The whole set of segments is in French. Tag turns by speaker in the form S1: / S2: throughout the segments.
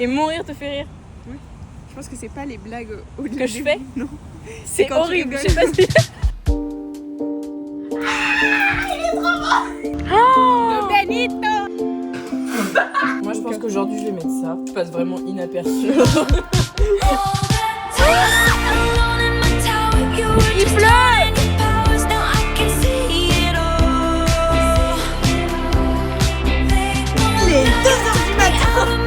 S1: Et mourir te fait rire?
S2: Oui. Je pense que c'est pas les blagues au
S1: Que je fais?
S2: Non.
S1: C'est horrible, je sais pas si...
S2: Oh Benito.
S1: Moi je pense qu'aujourd'hui je vais mettre ça. Je passe vraiment inaperçu. Il pleut.
S2: Il est 2h du matin.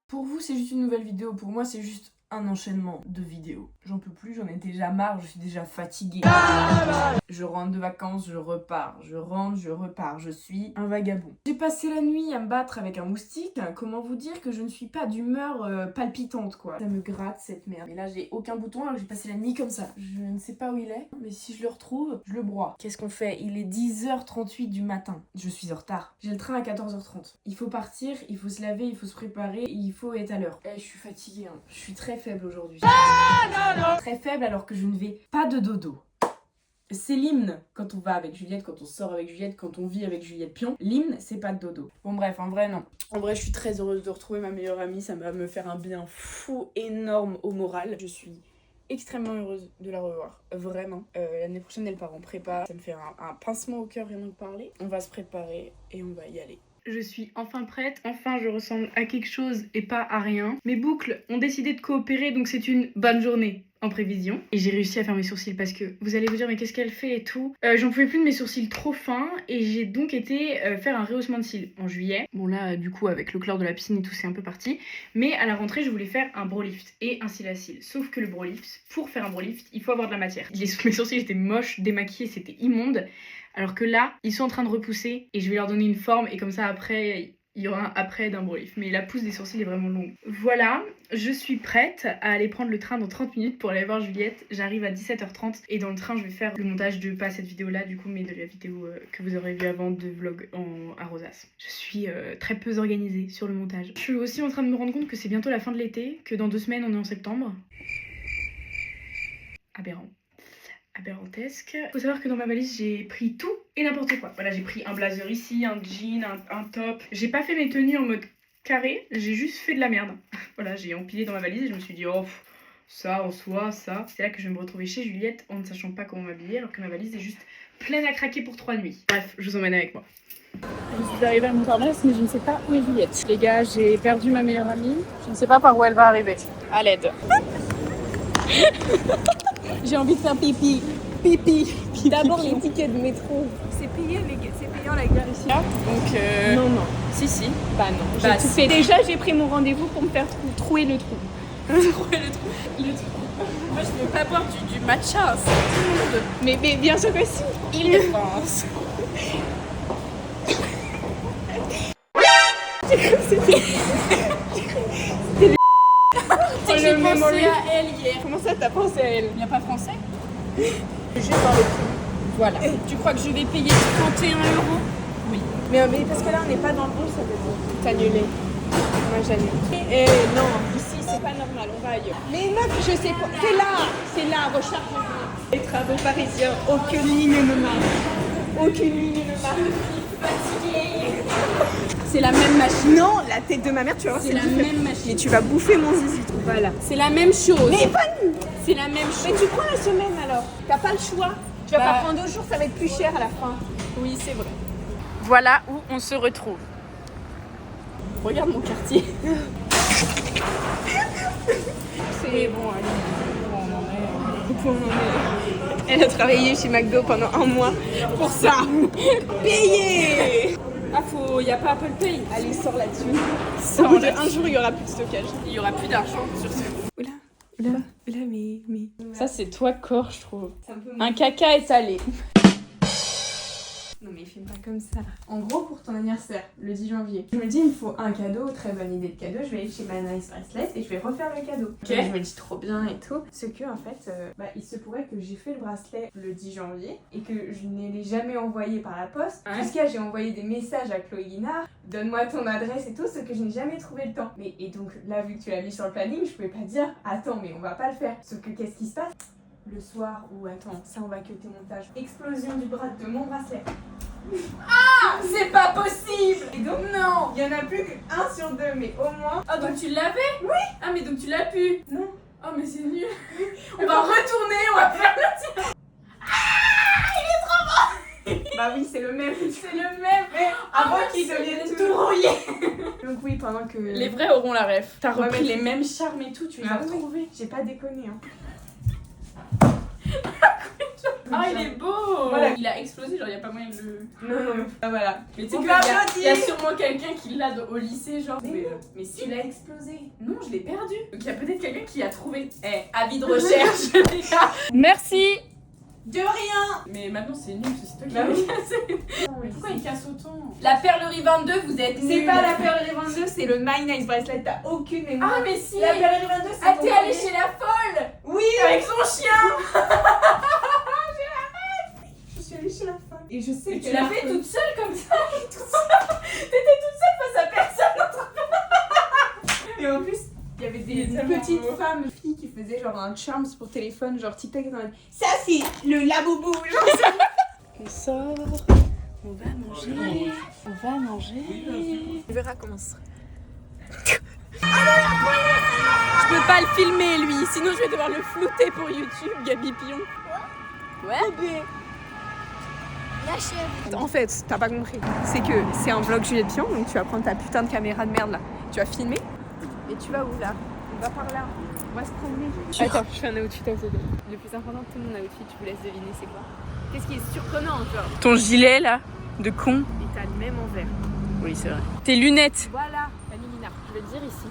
S1: Pour vous, c'est juste une nouvelle vidéo. Pour moi, c'est juste un enchaînement de vidéos. J'en peux plus, j'en ai déjà marre, je suis déjà fatiguée. Je rentre de vacances, je repars. Je rentre, je repars. Je suis un vagabond. J'ai passé la nuit à me battre avec un moustique. Comment vous dire que je ne suis pas d'humeur palpitante, quoi. Ça me gratte cette merde. Et là, j'ai aucun bouton, alors j'ai passé la nuit comme ça. Je ne sais pas où il est, mais si je le retrouve, je le broie. Qu'est-ce qu'on fait? Il est 10h38 du matin. Je suis en retard. J'ai le train à 14h30. Il faut partir, il faut se laver, il faut se préparer, il faut être à l'heure. Je suis fatiguée, hein. Je suis très faible aujourd'hui. Très faible alors que je ne vais pas de dodo. C'est l'hymne quand on va avec Juliette, quand on sort avec Juliette, quand on vit avec Juliette Pion. L'hymne, c'est pas de dodo. Bon bref, en vrai non. En vrai, je suis très heureuse de retrouver ma meilleure amie. Ça va me faire un bien fou énorme au moral. Je suis extrêmement heureuse de la revoir, vraiment. L'année prochaine, elle part en prépa. Ça me fait un pincement au cœur rien que parler. On va se préparer et on va y aller. Je suis enfin prête, enfin je ressemble à quelque chose et pas à rien. Mes boucles ont décidé de coopérer, donc c'est une bonne journée en prévision. Et j'ai réussi à faire mes sourcils parce que vous allez vous dire mais qu'est-ce qu'elle fait et tout. J'en pouvais plus de mes sourcils trop fins et j'ai donc été faire un rehaussement de cils en juillet. Bon là du coup avec le chlore de la piscine et tout c'est un peu parti. Mais à la rentrée je voulais faire un brow lift et un cil à cils. Sauf que le brow lift, pour faire un brow lift, il faut avoir de la matière. Mes sourcils étaient moches, démaquillés, c'était immonde. Alors que là, ils sont en train de repousser et je vais leur donner une forme et comme ça après, il y aura un après d'un brow lift. Mais la pousse des sourcils est vraiment longue. Voilà, je suis prête à aller prendre le train dans 30 minutes pour aller voir Juliette. J'arrive à 17h30 et dans le train, je vais faire le montage de, pas cette vidéo-là du coup, mais de la vidéo que vous aurez vue avant de vlog à Rosas. Je suis très peu organisée sur le montage. Je suis aussi en train de me rendre compte que c'est bientôt la fin de l'été, que dans 2 semaines, on est en septembre. Aberrant. Aberrantesque. Faut savoir que dans ma valise j'ai pris tout et n'importe quoi. Voilà, j'ai pris un blazer ici, un jean, un top. J'ai pas fait mes tenues en mode carré, j'ai juste fait de la merde. Voilà, j'ai empilé dans ma valise et je me suis dit oh ça en soi, ça. C'est là que je vais me retrouver chez Juliette en ne sachant pas comment m'habiller alors que ma valise est juste pleine à craquer pour 3 nuits. Bref, je vous emmène avec moi.
S2: Je suis arrivée à Montparnasse mais je ne sais pas où est Juliette. Les gars, j'ai perdu ma meilleure amie. Je ne sais pas par où elle va arriver. À l'aide. J'ai envie de faire pipi. Pipi. D'abord les tickets de métro. C'est payé les gars, c'est payant la gare ici. Donc non.
S1: Si.
S2: Bah non.
S1: Bah,
S2: J'ai tout fait. Déjà j'ai pris mon rendez-vous pour me faire trouer le trou.
S1: Trouver le trou. Moi je veux pas boire du matcha, c'est tout le monde.
S2: Mais bien sûr que si.
S1: Il le pense. J'ai pensé à elle hier.
S2: Comment ça t'as pensé à elle?
S1: Il n'y a pas français? Juste dans le prix. Voilà. Tu crois que je vais payer 31 €? Oui.
S2: Mais parce que là on n'est pas dans le bon, ça veut dire. T'as annulé. Moi j'annule. Et non, ici c'est pas normal, on va ailleurs. Mais meuf, je sais pas. C'est là, recharge. Les travaux parisiens, aucune ligne ne marche. Aucune ligne ne marche.
S1: Fatiguée.
S2: C'est la même machine. Non, la tête de ma mère, tu vas voir,
S1: C'est la même machine.
S2: Et tu vas bouffer mon zizi. Voilà.
S1: C'est la même chose.
S2: Mais pas.
S1: C'est la même chose.
S2: Mais tu prends la semaine alors. T'as pas le choix. Tu vas pas prendre 2 jours, ça va être plus cher à la fin.
S1: Oui, c'est vrai. Voilà où on se retrouve.
S2: Regarde mon quartier. C'est bon, allez. On en est. Elle a travaillé chez McDo pendant 1 mois pour ça. Payé.
S1: Ah, y a pas Apple Pay.
S2: Allez, sors là-dessus. Au bout un jour, il y aura plus de stockage.
S1: Il y aura plus d'argent sur ce.
S2: Oula, mais.
S1: Ça, c'est toi corps, je trouve. Un caca étalé.
S2: Non, mais filme pas comme ça. En gros, pour ton anniversaire, le 10 janvier, je me dis, il me faut un cadeau, très bonne idée de cadeau. Je vais aller chez My Nice Bracelet et je vais refaire le cadeau.
S1: Ok.
S2: Je me dis trop bien et tout. Ce que, en fait, il se pourrait que j'ai fait le bracelet le 10 janvier et que je ne l'ai jamais envoyé par la poste.
S1: Ouais.
S2: Jusqu'à j'ai envoyé des messages à Chloé Guinard, donne-moi ton adresse et tout, ce que je n'ai jamais trouvé le temps. Et donc là, vu que tu l'as mis sur le planning, je pouvais pas dire, attends, mais on va pas le faire. Sauf que qu'est-ce qui se passe? Le soir, ou attends, ça on va cuter montage. Explosion du bras de mon bracelet.
S1: Ah, c'est pas possible.
S2: Et donc
S1: Non.
S2: il y en a plus qu'un sur deux, mais au moins.
S1: Ah, donc tu l'avais? Oui. Ah, mais donc tu l'as pu?
S2: Non.
S1: Oh, mais c'est nul. On va retourner, on va faire le tien.
S2: Bah oui, c'est le même.
S1: C'est le même.
S2: Mais avant
S1: Ah,
S2: qu'il
S1: c'est
S2: devienne
S1: tout
S2: tout rouillé. Donc oui, pendant que.
S1: Les vrais auront la ref. T'as
S2: Ouais,
S1: repris
S2: mais-
S1: les mêmes charmes et tout, tu les as
S2: Ah oui.
S1: retrouvés.
S2: J'ai pas déconné. Hein.
S1: Ah, il est beau.
S2: Voilà.
S1: Il a explosé, genre, y a pas moyen de le...
S2: Non. Ah voilà.
S1: Mais tu sais
S2: On
S1: qu'il
S2: peut
S1: y
S2: applaudir.
S1: a sûrement quelqu'un qui l'a au lycée, genre. Mais si.
S2: Tu l'as explosé.
S1: Non, je l'ai perdu. Donc il y a peut-être quelqu'un qui a trouvé. Avis de recherche, les gars. Merci.
S2: De rien.
S1: Mais maintenant c'est nul, c'est toi qui
S2: Bah
S1: l'as
S2: oui.
S1: cassé.
S2: Non, mais
S1: Pourquoi il casse autant? La perlerie 22, vous êtes
S2: C'est
S1: nuls.
S2: pas la perlerie 22, c'est le My Nice Bracelet. T'as aucune mémoire.
S1: Ah, mais si.
S2: La perlerie 22, c'est.
S1: Ah,
S2: ton
S1: t'es allée
S2: premier.
S1: chez la folle
S2: Oui.
S1: avec son chien.
S2: Je suis allée chez la femme. Et je sais
S1: Mais
S2: que
S1: tu l'as
S2: la
S1: fait
S2: femme-
S1: toute seule comme ça. T'étais toute seule face à personne.
S2: Et en plus, il y avait des
S1: Il est tellement
S2: petites
S1: beau.
S2: femmes, filles qui faisaient genre un charms pour téléphone, genre TikTok et en mode, ça c'est le laboubou.
S1: On sort, on va manger, on va manger.
S2: On verra comment ce sera.
S1: Je peux pas le filmer lui, sinon je vais devoir le flouter pour YouTube, Gabi Pion. Ouais.
S2: En fait, t'as pas compris. C'est que c'est un vlog Juliette Pion, donc tu vas prendre ta putain de caméra de merde là. Tu vas filmer. Et tu vas où là? On va par là. On va se promener. Attends, je fais un outfit à photo. Le plus important de tout mon outfit, tu vous laisses deviner c'est quoi? Qu'est-ce qui est surprenant genre?
S1: Ton gilet là, de con.
S2: Et t'as le même envers.
S1: Oui, c'est vrai. Tes lunettes.
S2: Voilà, Fanny Guinard, je vais le dire ici.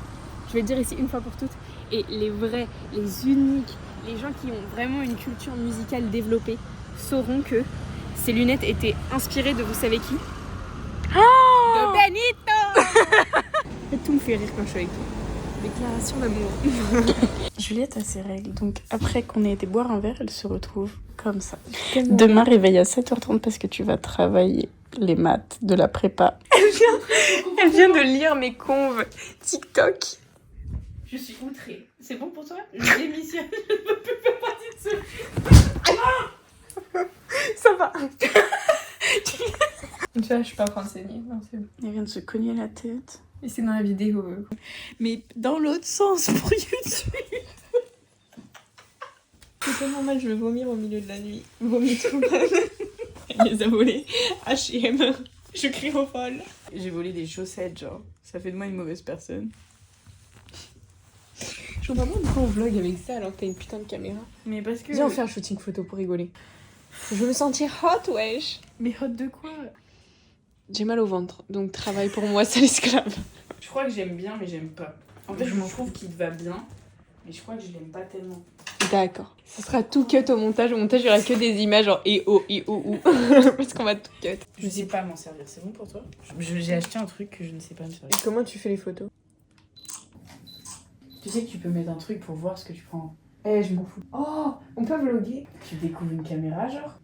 S2: Je vais le dire ici une fois pour toutes. Et les vrais, les uniques, les gens qui ont vraiment une culture musicale développée sauront que ces lunettes étaient inspirées de vous savez qui? De Benito. En fait, tout me fait rire quand je suis avec toi. Déclaration d'amour.
S1: Juliette a ses règles, donc après qu'on ait été boire un verre, elle se retrouve comme ça. Demain, réveille à 7h30 parce que tu vas travailler les maths de la prépa.
S2: Elle vient de lire mes conves TikTok.
S1: Je suis outrée. C'est bon pour toi? Je démissionne, je ne peux plus faire partie de ce...
S2: Ça va. Tu vois, je suis pas en train de saigner. Non, c'est bon.
S1: Elle vient de se cogner la tête.
S2: Et c'est dans la vidéo.
S1: Mais dans l'autre sens pour YouTube.
S2: C'est tellement mal, je vais vomir au milieu de la nuit. Vomir tout le monde. Elle les a volés. H&M. Je crie au folle.
S1: J'ai volé des chaussettes, genre. Ça fait de moi une mauvaise personne.
S2: Je comprends pas pourquoi on vlog avec ça alors que t'as une putain de caméra.
S1: Mais parce que...
S2: Viens, on fait un shooting photo pour rigoler. Je veux me sentir hot, wesh.
S1: Mais hot de quoi?
S2: J'ai mal au ventre, donc travail pour moi, c'est l'esclave.
S1: Je crois que j'aime bien, mais j'aime pas. En fait, je m'en trouve qu'il te va bien, mais je crois que je l'aime pas tellement.
S2: D'accord. Ce sera tout cut au montage. Au montage, il y aura que des images genre ou. Parce qu'on va tout cut.
S1: Je sais pas m'en servir, c'est bon pour toi? J'ai acheté un truc que je ne sais pas me servir.
S2: Et comment tu fais les photos?
S1: Tu sais que tu peux mettre un truc pour voir ce que tu prends.
S2: Eh, je m'en fous. Oh, on peut vlogger.
S1: Tu découvres une caméra, genre?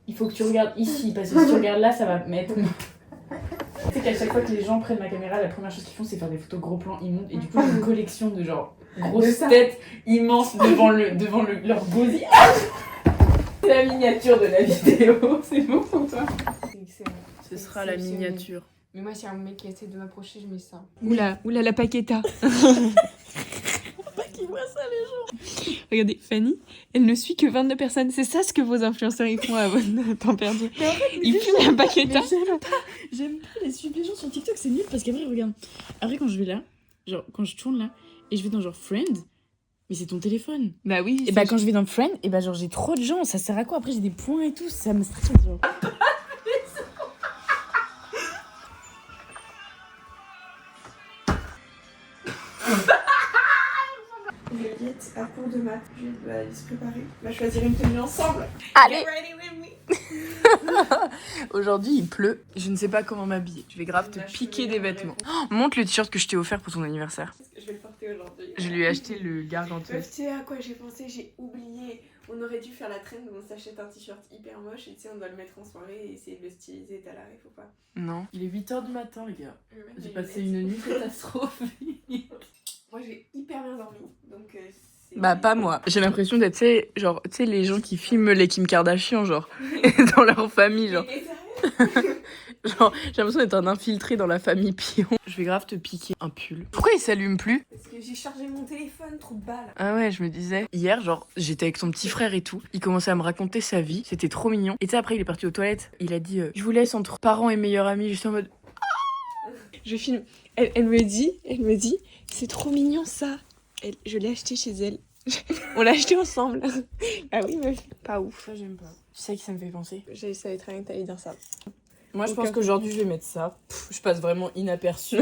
S1: Il faut que tu regardes ici, parce que si tu regardes là, ça va mettre... Tu sais qu'à chaque fois que les gens prennent ma caméra, la première chose qu'ils font, c'est faire des photos gros plans immondes. Et du coup, j'ai une collection de genre grosses têtes immenses devant leur gosier. C'est la miniature de la vidéo, c'est bon pour toi?
S2: C'est excellent.
S1: Ce sera la miniature.
S2: Mais moi, si un mec qui essaie de m'approcher, je mets ça. Oula, la paqueta.
S1: Qui voit ça, les gens?
S2: Regardez, Fanny, elle ne suit que 22 personnes. C'est ça ce que vos influenceurs ils font à votre temps perdu. Ils fument la paqueta.
S1: J'aime pas les suivre les gens sur TikTok, c'est nul parce qu'après, regarde. Après, quand je vais là, genre, quand je tourne là, et je vais dans genre Friend, mais c'est ton téléphone.
S2: Bah oui.
S1: Et bah, quand je vais dans Friend, et bah, genre, j'ai trop de gens, ça sert à quoi? Après, j'ai des points et tout, ça me stresse, genre.
S2: Juliette, à cours de maths, Juliette va aller se préparer. On va choisir une tenue ensemble.
S1: Allez.
S2: Get ready with me.
S1: Aujourd'hui, il pleut. Je ne sais pas comment m'habiller. Je vais grave te piquer des vêtements. Oh, montre le t-shirt que je t'ai offert pour ton anniversaire.
S2: Je vais le porter aujourd'hui.
S1: Je lui ai acheté le gargantua.
S2: Tu sais à quoi j'ai pensé? J'ai oublié. On aurait dû faire la traîne où on s'achète un t-shirt hyper moche et tu sais, on doit le mettre en soirée et essayer de le styliser. T'as l'arrêt, faut pas.
S1: Non. Il est 8h du matin, les gars.
S2: Ouais,
S1: J'ai passé une nuit catastrophique.
S2: Moi, j'ai hyper bien dormi. Donc, c'est...
S1: Bah, pas moi. J'ai l'impression d'être, tu sais, genre, tu sais, les gens qui filment les Kim Kardashian, genre, dans leur famille, genre. Genre, j'ai l'impression d'être un infiltré dans la famille Pion. Je vais grave te piquer un pull. Pourquoi il s'allume plus?
S2: Parce que j'ai chargé mon téléphone, trop de balles.
S1: Ah ouais, je me disais. Hier, genre, j'étais avec son petit frère et tout. Il commençait à me raconter sa vie. C'était trop mignon. Et tu sais, après, il est parti aux toilettes. Il a dit je vous laisse entre parents et meilleurs amis. J'étais en mode.
S2: Je filme. Elle me dit, c'est trop mignon ça. Je l'ai acheté chez elle. On l'a acheté ensemble. Ah oui, meuf. Pas ouf.
S1: Ça, j'aime pas. Tu sais qui ça me fait penser?
S2: Je savais très bien que t'allais dire ça.
S1: Moi, je pense qu'aujourd'hui, je vais mettre ça. Je passe vraiment inaperçue.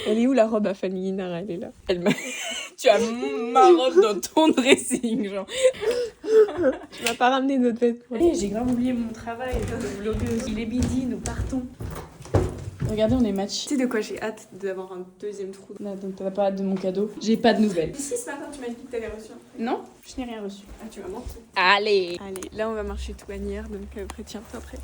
S2: Elle est où la robe à Fanny Guinard? Elle est là.
S1: Tu as ma robe dans ton dressing, genre.
S2: Tu m'as pas ramené notre vêtements.
S1: Hey, j'ai grave oublié mon travail de vlogueuse. Il est midi, nous partons. Regardez, on est match.
S2: Tu sais de quoi j'ai hâte d'avoir un deuxième trou?
S1: Là, donc t'as pas hâte de mon cadeau? J'ai pas de nouvelles.
S2: Ici, ce matin, tu m'as dit que t'avais reçu un truc.
S1: Non, je n'ai rien reçu.
S2: Ah, tu m'as menti.
S1: Allez.
S2: Allez, là, on va marcher tout Agnières, donc après, tiens-toi prêt.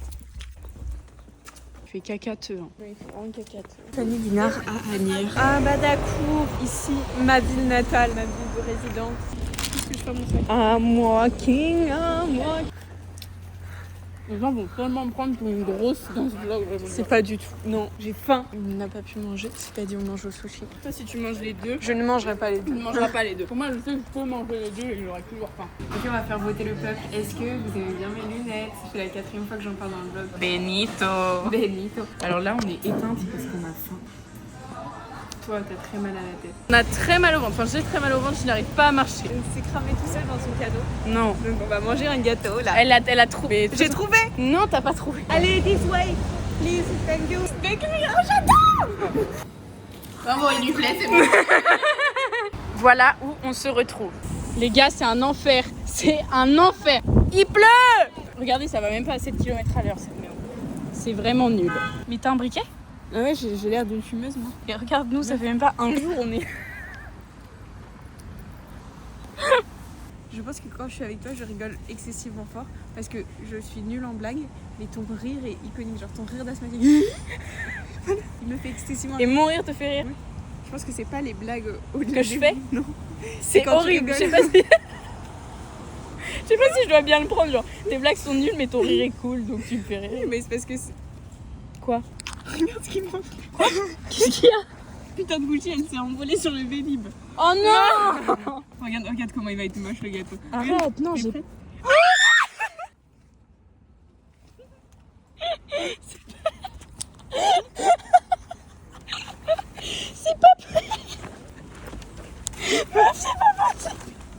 S1: Tu es cacateux. Hein.
S2: Oui, il fait vraiment cacateux. Fanny Guinard à Agnières. Ah, Badacourt, ici, ma ville natale, ma ville de résidence. Qu'est-ce que je fais à mon sac? I'm walking, I'm walking.
S1: Les gens vont tellement me prendre pour une grosse dans ce vlog.
S2: C'est pas du tout. Non, j'ai faim. On n'a pas pu manger. C'est pas dit, on mange au sushi.
S1: Toi, si tu manges les deux,
S2: Je ne mangerai pas les
S1: tu
S2: deux.
S1: ne mangeras pas les deux. Pour moi, je sais que je peux manger les deux et j'aurai toujours faim.
S2: Ok, on va faire voter le peuple. Est-ce que vous aimez bien mes lunettes? C'est la 4e fois que j'en parle dans le vlog.
S1: Benito.
S2: Benito.
S1: Alors là, on est éteinte parce qu'on a faim.
S2: Toi, t'as très mal à la tête.
S1: On a très mal au ventre. Enfin, j'ai très mal au ventre, je n'arrive pas à marcher.
S2: Il s'est cramé tout seul dans son cadeau.
S1: Non.
S2: Donc on va manger un gâteau là.
S1: Elle a trouvé.
S2: J'ai trouvé.
S1: Non, t'as pas trouvé.
S2: Allez, this way. Please, thank you.
S1: Bravo, il lui plaît, c'est bon. Voilà où on se retrouve. Les gars, c'est un enfer. C'est un enfer. Il pleut. Regardez, ça va même pas à 7 km/h cette merde. C'est vraiment nul. Mais t'as un briquet?
S2: Ah ouais, j'ai l'air d'une fumeuse moi.
S1: Et regarde-nous, ça fait même pas un jour, on est...
S2: Je pense que quand je suis avec toi, je rigole excessivement fort parce que je suis nulle en blague, mais ton rire est iconique, genre ton rire d'asthmatique. Il me fait excessivement
S1: Et
S2: rire.
S1: mon rire te fait rire?
S2: Je pense que c'est pas les blagues au-delà
S1: Que je fais?
S2: Non.
S1: C'est
S2: quand tu
S1: horrible, je sais
S2: rigoles.
S1: pas si... Je sais pas si je dois bien le prendre, genre tes blagues sont nulles mais ton rire est cool donc tu me fais rire.
S2: Mais c'est parce que c'est...
S1: Quoi?
S2: Regarde ce qu'il mange.
S1: Qu'est-ce qu'il y a?
S2: Putain de bougie, elle s'est envolée sur le Vélib.
S1: Oh non!
S2: Regarde comment il va être moche le gâteau.
S1: Arrête, non, j'ai...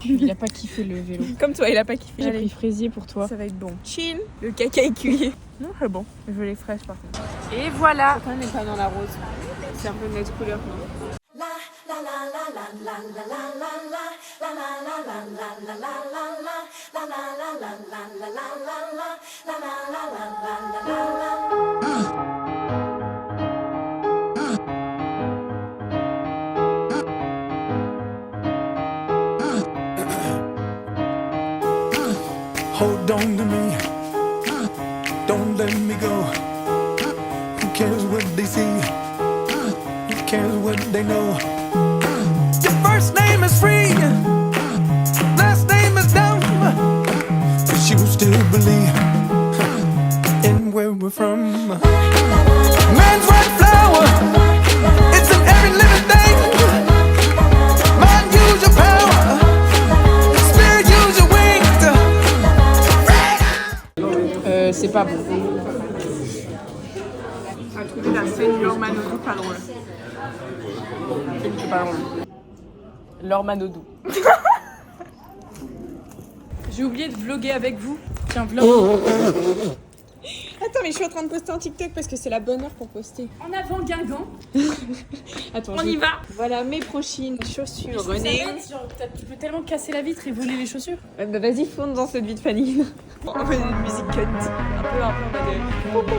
S1: Il a pas kiffé le vélo.
S2: Comme toi, il a pas kiffé.
S1: J'ai pris fraisier pour toi.
S2: Ça va être bon. Chill. Le caca est cuit.
S1: Non, c'est bon.
S2: Je veux les fraises par contre.
S1: Et voilà.
S2: Pourquoi n'est pas dans la rose? C'est un peu de notre couleur, non?
S3: Hold on to me, don't let me go. Who cares what they see? Who cares what they know? Your first name is free, last name is dumb, but you still believe in where we're from. Man's white flower, it's in every living thing. Mind, use your power, spirit, use your wings.
S1: C'est pas bon.
S2: On a trouvé la scène Lormanodou pas drôle.
S1: C'est pas drôle. Lormanodou. J'ai oublié de vlogger avec vous. Tiens, vlog.
S2: Attends, mais je suis en train de poster en TikTok parce que c'est la bonne heure pour poster.
S1: En avant Guingamp.
S2: Attends,
S1: On y va.
S2: Voilà mes prochaines chaussures. René.
S1: Tu peux tellement casser la vitre et voler les chaussures.
S2: Ouais, bah vas-y, fonce dans cette vie de Fanny. On fait une musique cut. Un peu en mode.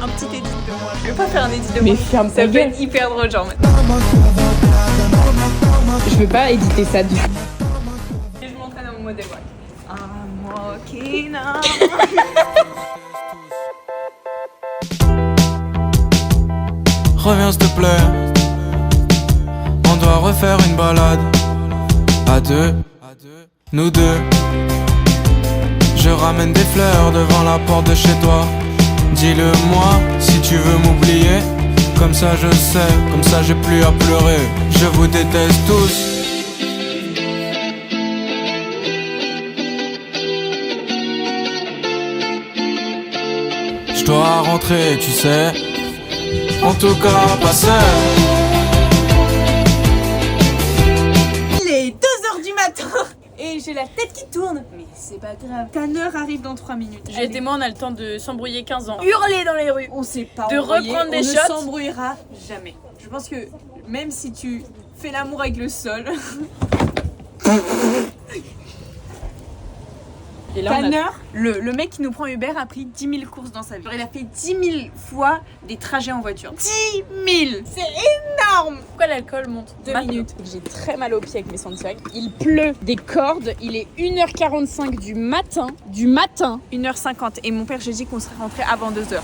S2: Un petit edit de moi. Je vais pas faire un edit de moi.
S1: Mais ferme
S2: Ça
S1: ta
S2: peut
S1: gueule.
S2: être hyper drôle, genre. Je veux pas éditer ça du tout. Et je m'entraîne à mon modèle walk. I'm walking on.
S3: Reviens s'il te plaît. On doit refaire une balade. À deux, nous deux. Je ramène des fleurs devant la porte de chez toi. Dis-le moi si tu veux m'oublier. Comme ça je sais, comme ça j'ai plus à pleurer. Je vous déteste tous. Je dois rentrer, tu sais. En tout cas, pas seul.
S2: Il est 2h du matin et j'ai la tête qui tourne. Mais c'est pas grave. Tanner arrive dans 3 minutes.
S1: J'ai été moi, on a le temps de s'embrouiller 15 ans.
S2: Hurler dans les rues. On sait pas
S1: De
S2: embrouiller,
S1: reprendre des
S2: on
S1: shots.
S2: ne s'embrouillera jamais. Je pense que même si tu fais l'amour avec le sol.
S1: Et là,
S2: Tanner, le mec qui nous prend Uber a pris 10 000 courses dans sa vie. Il a fait 10 000 fois des trajets en voiture. 10 000. C'est énorme.
S1: pourquoi l'alcool monte
S2: 2 minutes. J'ai très mal aux pieds avec mes sandbags. Il pleut des cordes. Il est 1h45 du matin. 1h50. Et mon père, j'ai dit qu'on serait rentré avant 2h.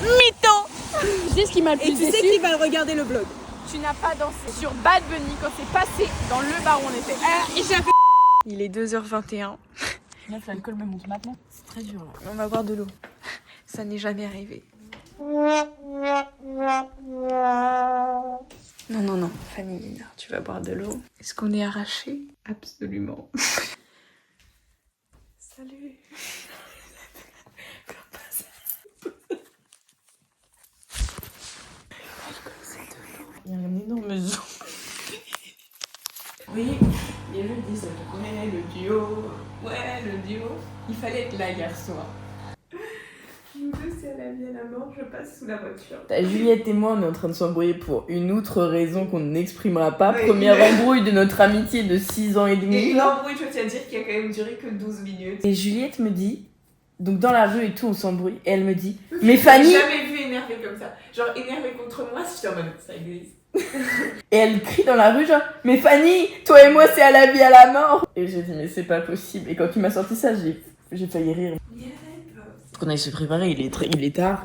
S2: Mytho.
S1: Tu sais ce qui m'a le plus
S2: Et tu sais
S1: déçu
S2: qui va regarder le vlog?
S1: Tu n'as pas dansé sur Bad Bunny quand c'est passé dans le bar où on était.
S2: Et j'avais... Il est 2h21.
S1: Meuf, l'alcool me monte maintenant. C'est très dur là.
S2: On va boire de l'eau. Ça n'est jamais arrivé. Non, Fanny, tu vas boire de l'eau. Est-ce qu'on est arraché? Absolument. Salut.
S1: Il y a un énorme zoom. Oui, les gens disent, tu connais le duo.
S2: Ouais, le duo. Il fallait être là hier soir. Nous deux, c'est à la vie et à la mort, je passe sous la voiture.
S1: Juliette et moi, on est en train de s'embrouiller pour une autre raison qu'on n'exprimera pas.
S2: Oui.
S1: Première embrouille de notre amitié de 6 ans et demi.
S2: Et l'embrouille, je tiens à dire qu'il a quand même duré que 12 minutes.
S1: Et Juliette me dit, donc dans la rue et tout, on s'embrouille. Et elle me dit, mais Fanny.
S2: J'ai jamais vu énervé comme ça. Genre énervé contre moi, si j'étais en mode ça existe.
S1: Et elle crie dans la rue, genre, mais Fanny, toi et moi, c'est à la vie, à la mort. Et j'ai dit, mais c'est pas possible. Et quand il m'a sorti ça, j'ai failli rire. Qu'on aille se préparer, il est tard.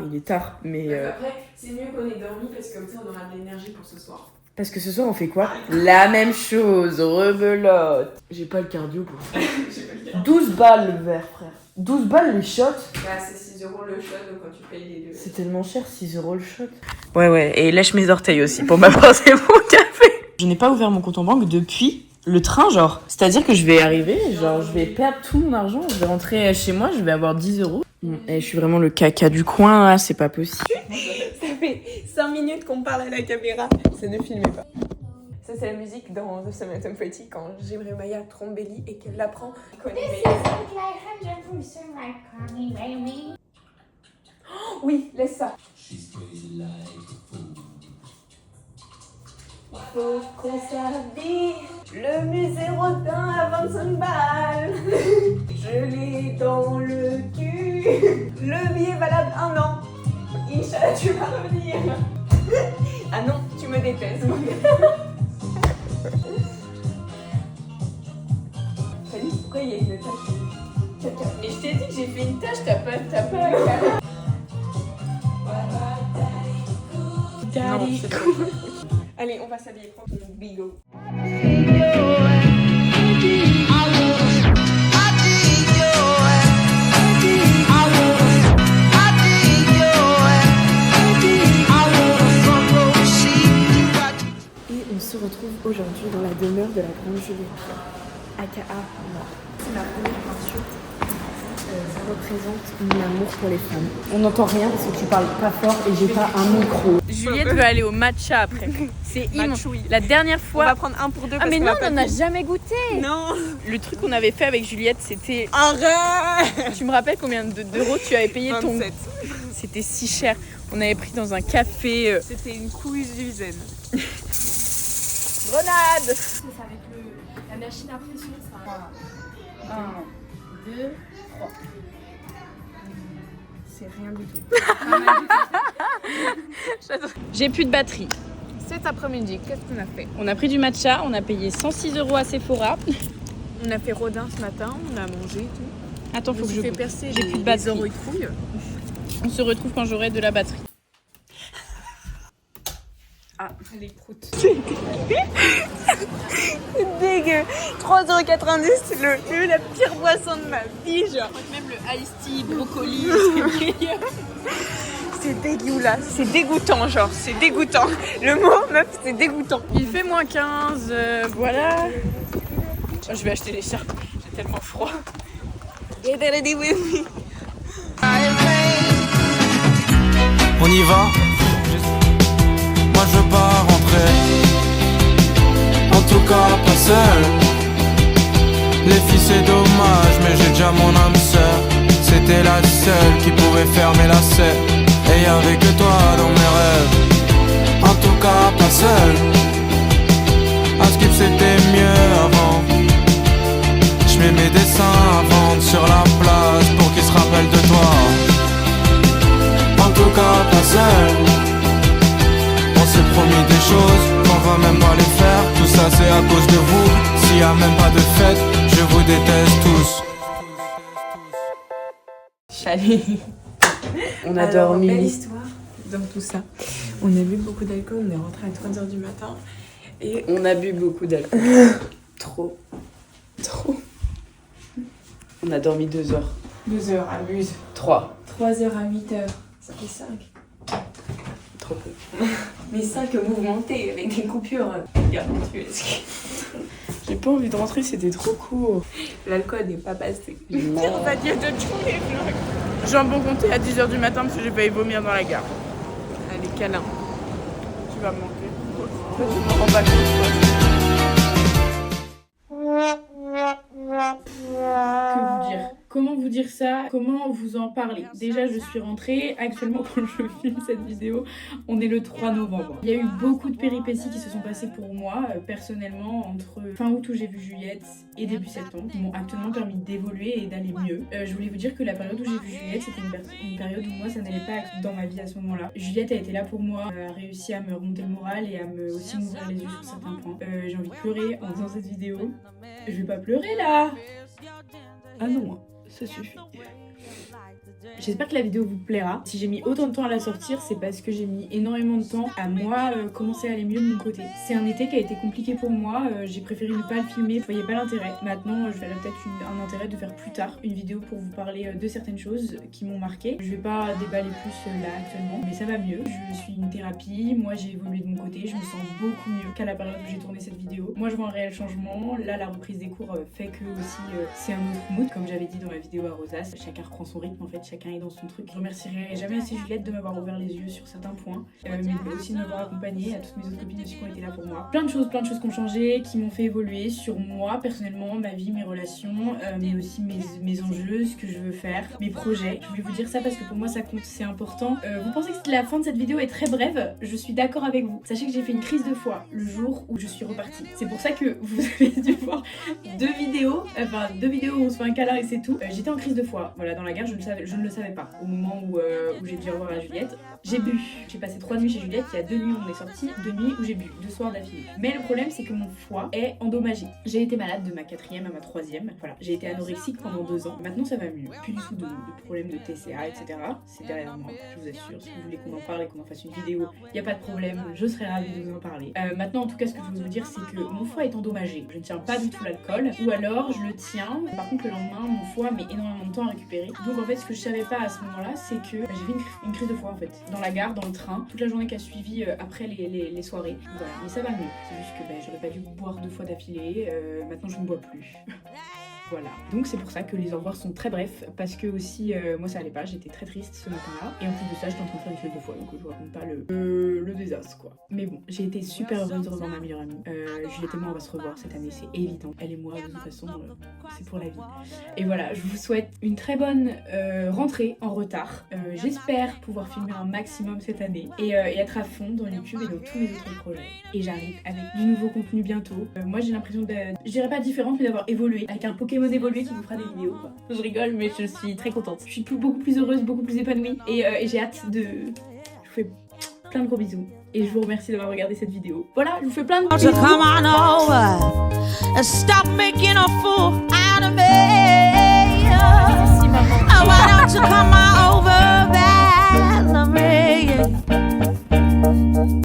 S1: Mais
S2: Après, c'est mieux qu'on ait dormi parce que comme ça on aura de l'énergie pour ce soir.
S1: parce que ce soir, on fait quoi? La même chose, rebelote. J'ai pas le cardio pour ça. 12 balles le verre, frère. 12 balles les shots.
S2: Bah, c'est 6 € le shot, donc quand tu payes les deux.
S1: C'est tellement cher, 6 € le shot. Ouais, et lèche mes orteils aussi pour m'apporter mon café. Je n'ai pas ouvert mon compte en banque depuis le train, genre. C'est-à-dire que je vais arriver, genre, je vais perdre tout mon argent, je vais rentrer chez moi, je vais avoir 10 €. Et je suis vraiment le caca du coin, là, c'est pas possible.
S2: Ça fait 5 minutes qu'on parle à la caméra. Ça ne filmez pas. Ça, c'est la musique dans The Samantha Pretty quand Jérémia trompe Belly et qu'elle l'apprend. Oui, laisse ça. Faut qu'on s'habille. Le musée Rodin à 25 balles. Je l'ai dans le cul. Le billet valable 1 an. Inch'Allah, tu vas revenir. Ah non, tu me détestes. Fanny, pourquoi il y a une tache de caca? Mais je t'ai dit que j'ai fait une tache, t'as pas Daddy cool. Allez, on va s'habiller, prends ton bigot.
S1: Et on se retrouve aujourd'hui dans la demeure de la grande Juliette. AKA moi. C'est ma première peinture. Ça représente mon amour pour les femmes. On n'entend rien parce que tu parles pas fort et j'ai pas un micro. Juliette veut aller au matcha après. C'est immense. La dernière fois...
S2: On va prendre un pour deux.
S1: Ah mais non, on n'en a jamais goûté.
S2: Non.
S1: Le truc qu'on avait fait avec Juliette, c'était...
S2: Arrête.
S1: Tu me rappelles combien d'euros tu avais payé
S2: 27.
S1: C'était si cher. On avait pris dans un café.
S2: C'était une cuisine.
S1: Grenade.
S4: C'est avec la machine à pression, ça.
S1: 1, 2, 3.
S4: C'est rien du tout.
S1: J'ai plus de batterie.
S2: Cet après-midi, qu'est-ce qu'on a fait?
S1: On a pris du matcha, on a payé 106 € à Sephora.
S2: On a fait Rodin ce matin, on a mangé et tout.
S1: Attends, faut que je
S2: fais
S1: goûte.
S2: percer.
S1: J'ai plus de batterie.
S2: Trouille.
S1: On se retrouve quand j'aurai de la batterie.
S2: Ah, les proutes.
S1: C'est dégueu. 3,90 €, la pire boisson de ma vie, genre. Même le iced tea, brocoli, c'est meilleur.
S2: C'est dégueulasse. C'est dégoûtant, genre. C'est dégoûtant. Le mot, meuf, c'est dégoûtant.
S1: Il fait moins 15, voilà. Oh, je vais acheter des shirts, j'ai tellement froid.
S2: Get ready with me.
S3: On y va. Moi je veux pas rentrer. En tout cas pas seul. Les filles c'est dommage, mais j'ai déjà mon âme sœur. C'était la seule qui pouvait fermer la serre. Et y'avait que toi dans mes rêves. En tout cas pas seul. À Skip c'était mieux avant. Je mets mes dessins à vendre sur la place pour qu'ils se rappellent de toi. En tout cas pas seul. On s'est promis des choses qu'on va même pas les faire. Tout ça c'est à cause de vous. S'il y a même pas de fête, je vous déteste tous.
S1: Chalet. On a
S2: Alors,
S1: dormi.
S2: belle histoire dans tout ça. On a bu beaucoup d'alcool, on est rentré à 3h du matin. Et
S1: On a bu beaucoup d'alcool. Trop. On a dormi 2 heures.
S2: 2 heures, amuse.
S1: 3.
S2: 3h à 8h, ça fait 5.
S1: Trop peu.
S2: Mais 5 mouvementés avec des coupures gargantuesques.
S1: J'ai pas envie de rentrer, c'était trop court.
S2: L'alcool n'est pas passé.
S1: Non.
S2: Pire adieu de tous les vlogs.
S1: Jambon compté à 10 h du matin parce que j'ai failli vomir dans la gare.
S2: Allez, câlin.
S1: Tu vas me manquer. Toi, tu me rends pas compte, toi. Que vous dire? Comment vous dire ça? Comment vous en parler? Déjà, je suis rentrée. Actuellement, quand je filme cette vidéo, on est le 3 novembre. Il y a eu beaucoup de péripéties qui se sont passées pour moi, personnellement, entre fin août où j'ai vu Juliette et début septembre, qui m'ont actuellement permis d'évoluer et d'aller mieux. Je voulais vous dire que la période où j'ai vu Juliette, c'était une période où moi, ça n'allait pas dans ma vie à ce moment-là. Juliette a été là pour moi, a réussi à me remonter le moral et à me aussi m'ouvrir les yeux sur certains points. J'ai envie de pleurer en faisant cette vidéo. Je vais pas pleurer là! Ah non, ça suffit. J'espère que la vidéo vous plaira. Si j'ai mis autant de temps à la sortir, c'est parce que j'ai mis énormément de temps à moi commencer à aller mieux de mon côté. C'est un été qui a été compliqué pour moi, j'ai préféré ne pas le filmer, je voyais pas l'intérêt. Maintenant, je verrai peut-être un intérêt de faire plus tard une vidéo pour vous parler de certaines choses qui m'ont marqué. Je vais pas déballer plus là actuellement, mais ça va mieux. Je suis une thérapie, moi j'ai évolué de mon côté, je me sens beaucoup mieux qu'à la période où j'ai tourné cette vidéo. Moi je vois un réel changement, là la reprise des cours fait que aussi c'est un autre mood, comme j'avais dit dans ma vidéo à Rosas, chacun reprend son rythme en fait, chacun est dans son truc. Je remercierai jamais assez Juliette de m'avoir ouvert les yeux sur certains points, mais aussi de m'avoir accompagnée, à toutes mes autres copines aussi qui ont été là pour moi. Plein de choses qui ont changé, qui m'ont fait évoluer sur moi personnellement, ma vie, mes relations, mais aussi mes enjeux, ce que je veux faire, mes projets. Je voulais vous dire ça parce que pour moi ça compte, c'est important. Vous pensez que la fin de cette vidéo est très brève? Je suis d'accord avec vous. Sachez que j'ai fait une crise de foi le jour où je suis repartie. C'est pour ça que vous avez dû voir deux vidéos où on se fait un câlin et c'est tout. J'étais en crise de foi, voilà, dans la gare, je ne le savais pas. Au moment où j'ai dit au revoir à Juliette, j'ai bu. J'ai passé 3 nuits chez Juliette, il y a 2 nuits où on est sortis, 2 nuits où j'ai bu, 2 soirs d'affilée. Mais le problème c'est que mon foie est endommagé. J'ai été malade de ma 4e à ma 3e, voilà. J'ai été anorexique pendant 2 ans. Maintenant ça va mieux. Plus du tout de problèmes de TCA, etc. C'est derrière moi, je vous assure. Si vous voulez qu'on en parle et qu'on en fasse une vidéo, il n'y a pas de problème, je serai ravie de vous en parler. Maintenant en tout cas ce que je veux vous dire c'est que mon foie est endommagé. Je ne tiens pas du tout l'alcool, ou alors je le tiens. Par contre le lendemain mon foie met énormément de temps à récupérer. Donc en fait ce que je savais pas à ce moment-là c'est que j'ai fait une crise de foie en fait. Dans la gare, dans le train, toute la journée qui a suivi après les soirées. Voilà, mais ça va mieux. C'est juste que j'aurais pas dû boire 2 fois d'affilée. Maintenant je ne bois plus. Voilà, donc c'est pour ça que les au revoir sont très brefs, parce que aussi moi ça allait pas, j'étais très triste ce matin-là, et en plus de ça j'étais en train de faire une fête de foie, donc je vous raconte pas le désastre quoi. Mais bon, j'ai été super heureuse de revoir ma meilleure amie. Juliette et moi on va se revoir cette année, c'est évident. Elle et moi de toute façon c'est pour la vie. Et voilà, je vous souhaite une très bonne rentrée en retard. J'espère pouvoir filmer un maximum cette année et être à fond dans YouTube et dans tous mes autres projets. Et j'arrive avec du nouveau contenu bientôt. Moi j'ai l'impression de, je dirais pas différente, mais d'avoir évolué, avec un Pokémon évolué qui vous fera des vidéos quoi. Je rigole mais je suis très contente. Je suis beaucoup plus heureuse, beaucoup plus épanouie et j'ai hâte de... Je vous fais plein de gros bisous et je vous remercie d'avoir regardé cette vidéo. Voilà, je vous fais plein de bisous.
S5: Come on over and stop making a fool out of me.
S2: Ici, maman.
S5: Oh, why don't you come on